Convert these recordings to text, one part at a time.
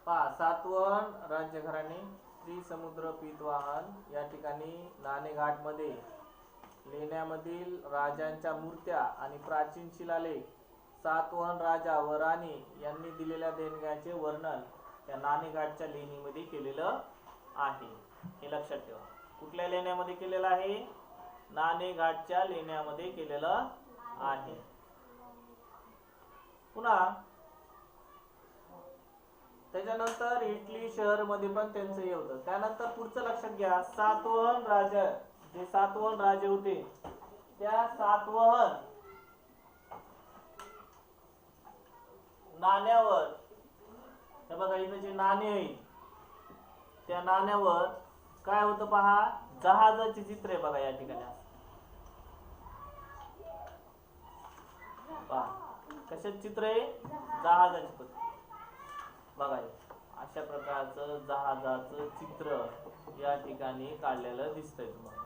पहा, सातवहन राज्यघराणे त्रिसमुद्र पीतवाहन या ठिकाणी नाणेघाटमध्ये लेण्यामधील राजांच्या मूर्त्या आणि प्राचीन शिलालेख सातवहन राजा व राणी यांनी दिलेल्या देणग्याचे वर्णन त्या नाणेघाटच्या लेणीमध्ये केलेलं आहे. हे लक्षात ठेवा. कुठल्या लेण्यामध्ये केलेलं आहे? नाणेघाटच्या लेण्यामध्ये केलेलं आहे. पुन्हा त्याच्यानंतर इटली शहर मध्ये पण त्यांचं हे होतं. त्यानंतर पुढचं लक्षात घ्या, सातवहन राजा, जे सातवहन राजे होते त्या सातवहन नाण्यावर, हे बघा इथे जे नाणे आहे त्या नाण्यावर काय होतं पहा, जहाजाचे चित्र आहे बघा या ठिकाणी. पहा कशाचे चित्र आहे? जहाजाचे चित्र बघा. अशा प्रकारचं जहाजाचं चित्र या ठिकाणी काढलेलं दिसतंय तुम्हाला,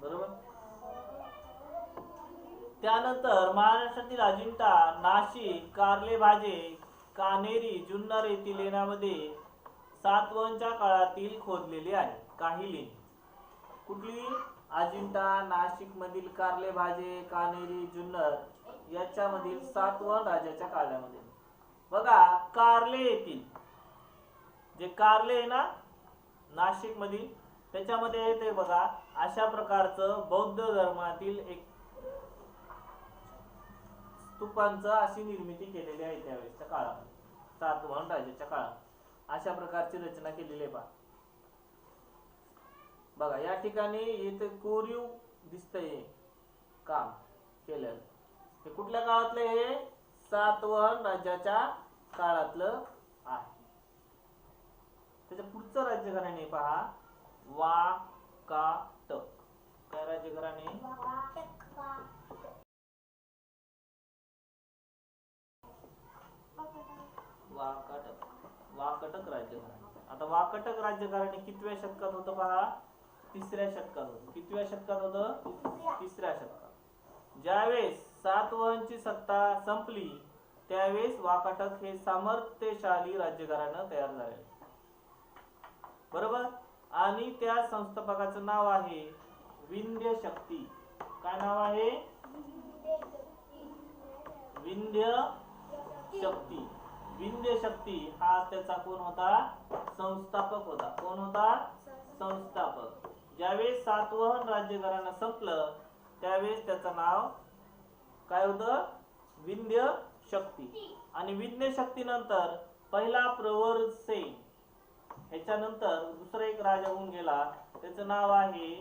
बरोबर. त्यानंतर महाराष्ट्रातील अजिंठा, नाशिक, कार्लेभाजे, कान्हेरी, जुन्नर येथील लेण्यामध्ये सातवहनच्या काळातील खोदलेली आहे काही लेणी. कुठली? अजिंठा, नाशिक मधील कार्लेभाजे, कान्हेरी, जुन्नर याच्यामधील सातवहन राजाच्या काळामध्ये. बघा कार्ले येथील, जे कार्ले आहे ना नाशिक मधील, त्याच्यामध्ये येते बघा अशा प्रकारचं बौद्ध धर्मातील एक स्तूपांचं अशी निर्मिती केलेली आहे त्यावेळेसच्या काळामध्ये. सातवहन राजाच्या काळात अशा प्रकारची रचना केलेली आहे पहा. बघा या ठिकाणी इथे कोरीव दिसतंय काम केलेलं. हे कुठल्या काळातलं? हे सातवहन राज्याच्या काळातलं आहे. त्याच्या पुढचं राज्यघराणे पहा, वाकाटक. काय राज्यघराणे? वाकाटक. वाकाटक राज्यघराणे. आता वाकाटक राज्यघराणे कितव्या शतकात होतं पहा? 3ऱ्या शतकात होतं. कितव्या शतकात होतं? 3ऱ्या शतकात. ज्यावेळेस सातवहनची सत्ता संपली त्यावेळेस वाकाटक हे सामर्थ्यशाली राज्यघराणं तयार झाले, बरोबर. आणि त्या संस्थापकाचं नाव आहे विंध्य शक्ती. काय नाव आहे? विंध्य शक्ती. विंध्य शक्ती हा त्याचा कोण होता? संस्थापक होता. कोण होता? संस्थापक. ज्यावेळेस सातवहन राज्यघराणं संपलं त्यावेळेस त्याचं नाव काय होतं? विंध्य शक्ती. आणि विंध्य शक्ती नंतर पहिला प्रवर सेन, ह्याच्यानंतर दुसरा एक राजा होऊन गेला, त्याचं नाव आहे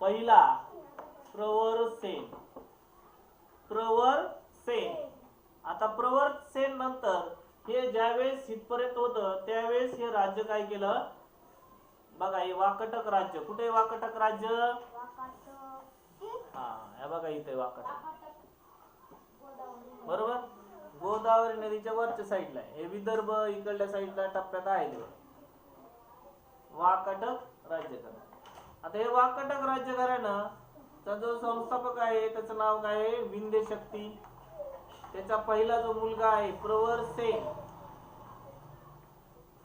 पहिला प्रवर सेन. प्रवर सेन. आता प्रवर सेन नंतर हे ज्यावेळेस इथपर्यंत होतं त्यावेळेस हे राज्य काय केलं बघा, हे वाकाटक राज्य. कुठे वाकाटक राज्य? हा हे बघा इथे वाकाटक, बरोबर. गोदावरी नदीच्या वरच्या साईडला आहे. हे विदर्भ इकडल्या साईडला टप्प्यात आहे वाकाटक राज्यघराणं. आता हे वाकाटक राज्यघराणं चा जो संस्थापक आहे त्याचं नाव काय आहे? विंध्य शक्ती. त्याचा पहिला जो मुलगा आहे प्रवर सेन.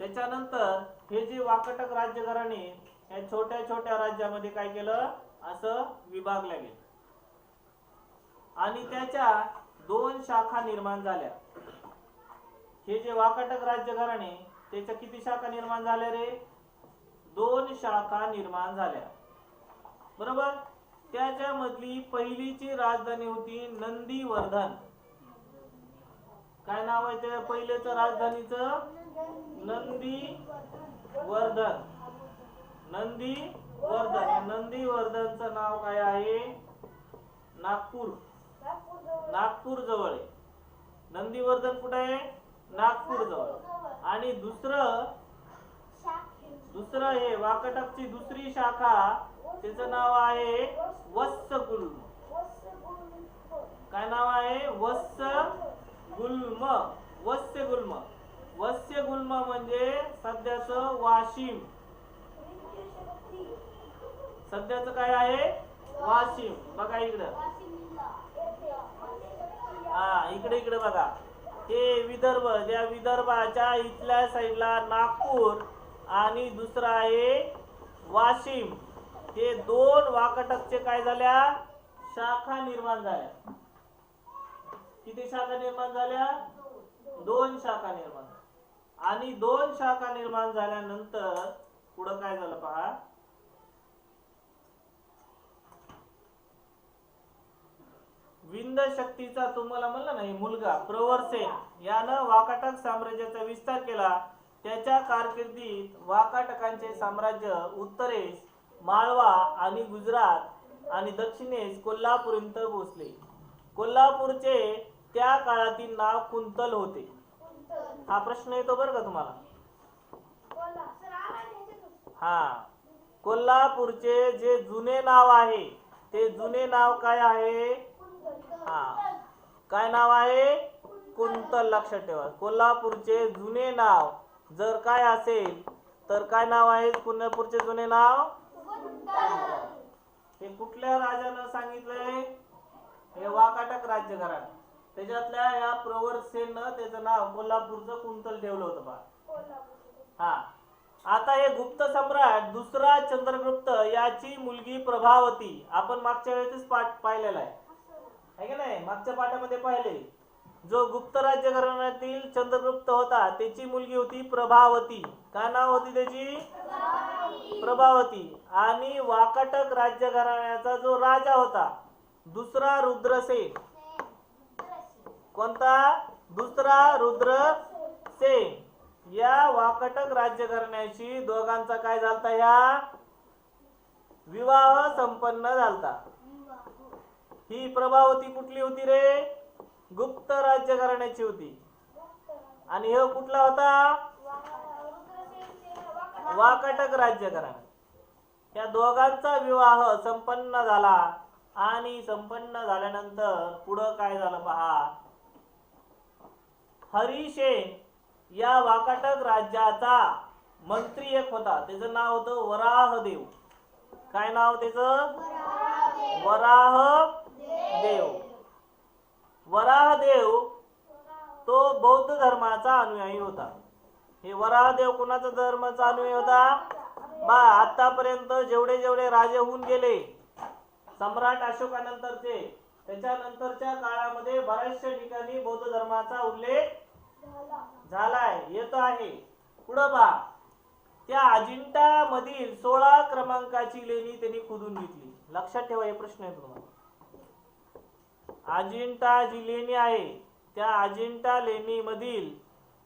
त्याच्यानंतर हे जे वाकाटक राज्यघराणे या छोट्या छोट्या राज्यामध्ये काय केलं, असं विभागल्या गेलं आणि त्याच्या 2 शाखा निर्माण झाल्या. हे जे वाकाटक राज्यघराणे त्याच्या किती शाखा निर्माण झाल्या रे? 2 शाखा निर्माण झाल्या, बरोबर. त्याच्यामधली पहिलीची राजधानी होती नंदीवर्धन. काय नाव आहे त्या पहिलेच राजधानीचं? नंदीवर्धन. नंदीवर्धन. नंदीवर्धनचं नाव काय आहे? नागपूर. नागपूर जवळ आहे. नंदीवर्धन कुठे आहे? नागपूर जवळ. आणि दुसरं हे वाकाटकची दुसरी शाखा त्याचं नाव आहे वत्सगुल्म. काय नाव आहे? वत्सगुल्म. वत्सगुल्म. वत्सगुल्म म्हणजे सध्याचं वाशिम. सध्याचं काय आहे? वाशिम. बघा इकडं, हा इकडे बघा हे विदर्भ, त्या विदर्भाच्या इथल्या साईडला नागपूर आणि दुसरा आहे वाशिम, हे दोन वाकाटकचे काय झाल्या, शाखा निर्माण झाल्या. किती शाखा निर्माण झाल्या, दोन शाखा निर्माण झाल्या. आणि दोन शाखा निर्माण झाल्यानंतर पुढं काय झालं पहा. विंध्य शक्तीचा तुम्हाला म्हणलं नाही मुलगा प्रवरसेन यानं वाकाटक साम्राज्याचा विस्तार केला. त्याच्या कारकिर्दीत वाकाटकांचे साम्राज्य उत्तरेस माळवा आणि गुजरात आणि दक्षिणेस कोल्हापूरपर्यंत पोहोचले. कोल्हापूरचे त्या काळातील नाव कुंतल होते. हा प्रश्न येतो बरं का तुम्हाला. हा, कोल्हापूरचे जे जुने नाव आहे ते जुने नाव काय आहे, हा काय नाव आहे, कुंतल. लक्षात ठेवा, कोल्हापूरचे जुने नाव जर काय असेल तर काय नाव आहे कोल्हापूरचे जुने नाव. हे कुठल्या राजानं सांगितलंय, हे वाकाटक राज्य घराणं. त्याच्यातल्या या प्रवरसेननं त्याचं नाव कोल्हापूरचं कुंतल ठेवलं होतं बा. हा, आता हे गुप्त सम्राट दुसरा चंद्रगुप्त याची मुलगी प्रभावती, आपण मागच्या वेळेस पाठ पाहिलेला आहे की नाही, मागच्या पाठामध्ये पाहिले. जो गुप्त राज्य घराण्यातील चंद्रगुप्त होता त्याची मुलगी होती प्रभावती. काय नाव होती त्याची, प्रभावती. आणि वाकाटक राज्य घराण्याचा जो राजा होता दुसरा रुद्रसेन, कोणता, दुसरा रुद्रसेन. या वाकाटक राज्य घराण्याशी दोघांचा काय झालता, या विवाह संपन्न झालता. ही प्रभावती कुठली होती रे, गुप्त राज्य घराण्याची होती. आणि हे कुठला होता, वाकाटक राज्य घराणा. या दोघांचा विवाह संपन्न झाला. आणि संपन्न झाल्यानंतर पुढं काय झालं पहा. हरिसेन या वाकाटक राज्याचा मंत्री एक होता, त्याचं नाव होतं वराहदेव. काय नाव त्याचं, वराहदेव. वराहदेव तो बौद्ध धर्माचा अनुयायी होता. हे वराहदेव कोणाचा धर्माचा अनुयायी होता बा. आतापर्यंत जेवढे जेवढे राजे होऊन गेले सम्राट अशोकानंतरचे, त्याच्यानंतरच्या काळामध्ये बऱ्याचशा ठिकाणी बौद्ध धर्माचा उल्लेख झालाय, येत आहे. पुढं पहा, त्या अजिंठा मधील 16 क्रमांकाची लेणी त्यांनी खोदून घेतली. लक्षात ठेवा, हे प्रश्न आहे तुम्हाला. अजिंठा जी लेणी आहे त्या अजिंठा लेणी मधील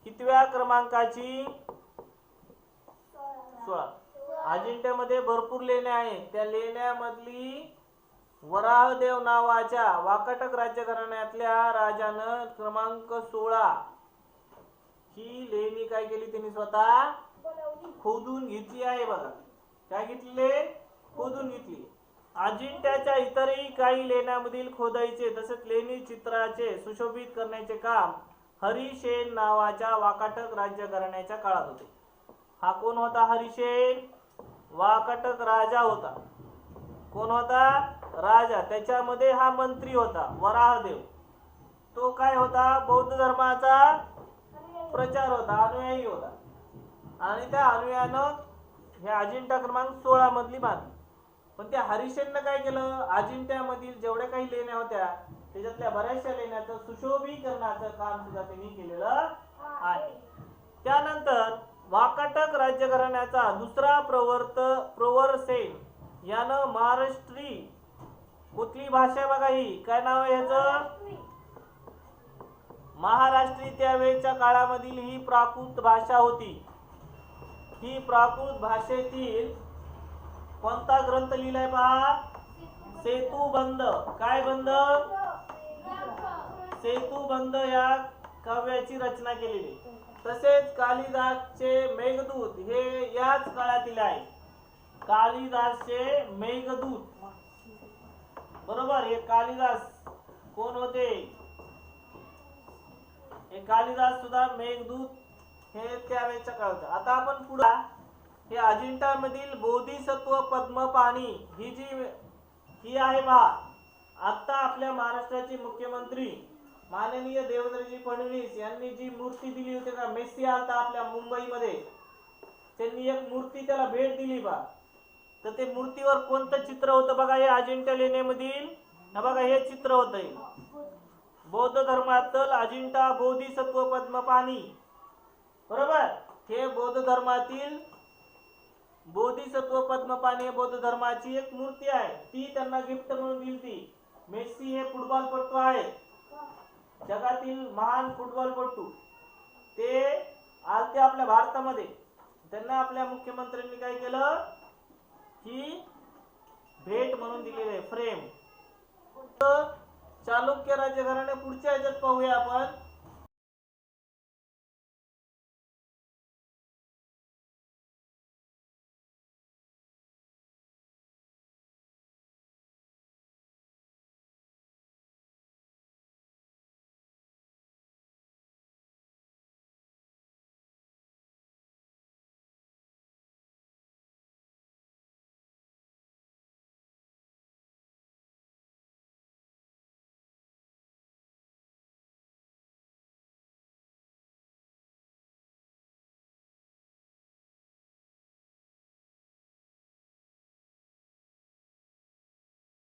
कितव्या क्रमांकाची, 16. अजिंठ्यामध्ये भरपूर लेण्या आहेत. त्या लेण्यामधली वराहदेव नावाच्या वाकाटक राज्य घराण्यातल्या राजानं क्रमांक 16 ही लेणी काय केली, त्यांनी स्वतः खोदून घेतली आहे बघा. काय घेतले, खोदून घेतली. अजिंठ्याच्या इतरही काही लेण्यांमधील खोदाईचे तसेच लेणी चित्राचे सुशोभित करण्याचे काम हरिसेन नावाच्या वाकाटक राज्य घराण्याच्या काळात होते. हा कोण होता, हरिसेन वाकाटक राजा होता. कोण होता, राजा. त्याच्यामध्ये हा मंत्री होता वराहदेव. तो काय होता, बौद्ध धर्माचा प्रचार होता, अनुयायी होता. आणि त्या अनुयायानं हे अजिंठा क्रमांक 16 मधली बांधली. पण त्या हरिसेननं काय केलं, अजिंठ्यामधील जेवढ्या काही लेण्या होत्या त्याच्यातल्या बऱ्याचशा लेण्याचं सुशोभीकरणाचं काम सुद्धा त्यांनी केलेलं आहे. त्यानंतर वाकाटक राज्य घराण्याचा दुसरा प्रवरसेन यानं महाराष्ट्री, कुठली भाषा बघा ही, काय नाव आहे ह्याचं, महाराष्ट्री. त्यावेळेच्या काळामधील ही प्राकृत भाषा होती. ही प्राकृत भाषेतील कोणता ग्रंथ लिहिलाय पहा, सेतुबंध. काय बंध, सेतुबंध या काव्याची रचना केलेली. तसेच कालिदासचे मेघदूत हे याच काळातील आहे. कालिदासचे मेघदूत, बरोबर. हे कालिदास कोण होते, हे कालिदास सुद्धा मेघदूत हे त्यावेळेच्या काळात. आता आपण पुढे हे अजिंठा मधील बोधिसत्व पद्मपाणी ही जी ही आहे पहा. आता आपल्या महाराष्ट्राचे मुख्यमंत्री माननीय देवेंद्रजी फडणवीस यांनी जी मूर्ती दिली होती ना, मेस्सी आलता आपल्या मुंबईमध्ये, त्यांनी एक मूर्ती त्याला भेट दिली बा. तर ते मूर्तीवर कोणतं चित्र होतं बघा, हे अजिंठा लेण्यामधील ना बघा, हे चित्र होतंय बौद्ध धर्मातील अजिंठा बोधिसत्व पद्मपाणी. बरोबर, हे बौद्ध धर्मातील बोधिसत्व पद्मपाणी बौद्ध धर्माची एक मूर्ती आहे. ती त्यांना गिफ्ट म्हणून दिली ती. मेस्सी हे फुटबॉलपटू आहे, जगातील महान फुटबॉलपटू. ते आलते आपल्या भारतामध्ये. त्यांना आपल्या मुख्यमंत्र्यांनी काय केलं, ही भेट म्हणून दिलेली आहे, फ्रेम. चालुक्य राज्यघराणे पुढच्या ह्याच्यात पाहूया आपण.